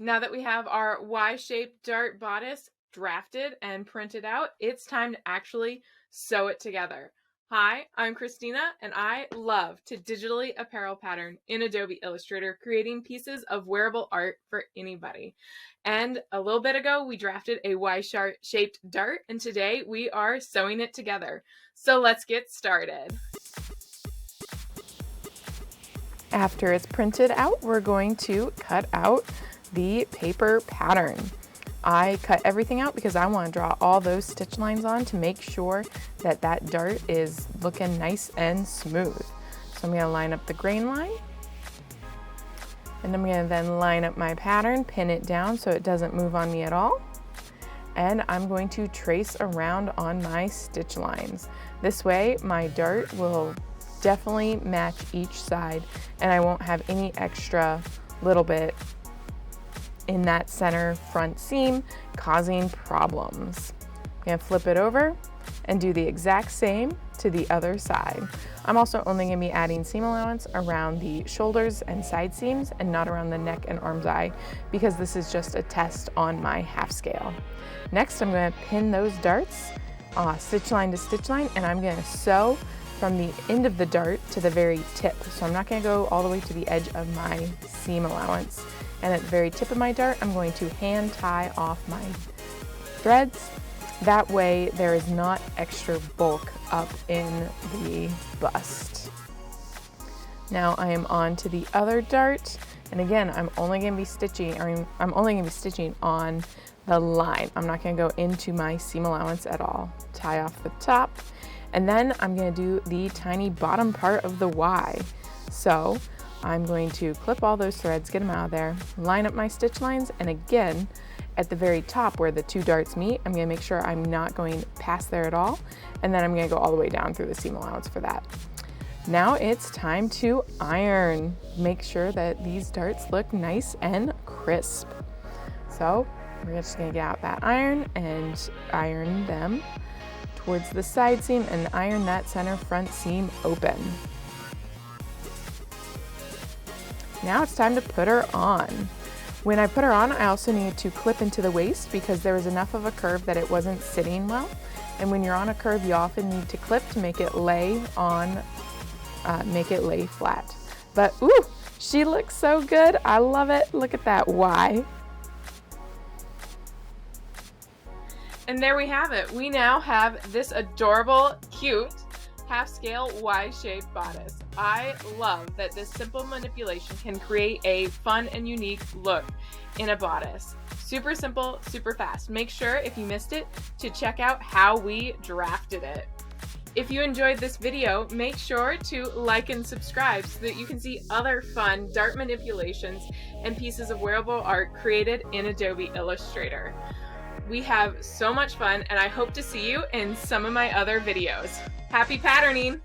Now that we have our Y-shaped dart bodice drafted and printed out, it's time to actually sew it together. Hi, I'm Christina, and I love to digitally apparel pattern in Adobe Illustrator, creating pieces of wearable art for anybody. And a little bit ago, we drafted a Y-shaped dart, and today we are sewing it together. So let's get started. After it's printed out, we're going to cut out the paper pattern. I cut everything out because I want to draw all those stitch lines on to make sure that that dart is looking nice and smooth. So I'm going to line up the grain line, and I'm going to then line up my pattern, pin it down so it doesn't move on me at all. And I'm going to trace around on my stitch lines. This way my dart will definitely match each side and I won't have any extra little bit in that center front seam causing problems. I'm going to flip it over and do the exact same to the other side. I'm also only going to be adding seam allowance around the shoulders and side seams and not around the neck and arm's eye because this is just a test on my half scale. Next, I'm going to pin those darts stitch line to stitch line, and I'm going to sew from the end of the dart to the very tip. So I'm not going to go all the way to the edge of my seam allowance. And at the very tip of my dart, I'm going to hand tie off my threads. That way there is not extra bulk up in the bust. Now I am on to the other dart. And again, I'm only going to be stitching on the line. I'm not going to go into my seam allowance at all. Tie off the top. And then I'm going to do the tiny bottom part of the Y. So I'm going to clip all those threads, get them out of there, line up my stitch lines, and again, at the very top where the two darts meet, I'm going to make sure I'm not going past there at all, and then I'm going to go all the way down through the seam allowance for that. Now it's time to iron. Make sure that these darts look nice and crisp. So we're just going to get out that iron and iron them towards the side seam and iron that center front seam open. Now it's time to put her on. When I put her on, I also needed to clip into the waist because there was enough of a curve that it wasn't sitting well. And when you're on a curve, you often need to clip to make it lay flat. But ooh, she looks so good. I love it. Look at that Y. And there we have it. We now have this adorable, cute, half-scale Y-shaped bodice. I love that this simple manipulation can create a fun and unique look in a bodice. Super simple, super fast. Make sure, if you missed it, to check out how we drafted it. If you enjoyed this video, make sure to like and subscribe so that you can see other fun dart manipulations and pieces of wearable art created in Adobe Illustrator. We have so much fun, and I hope to see you in some of my other videos. Happy patterning!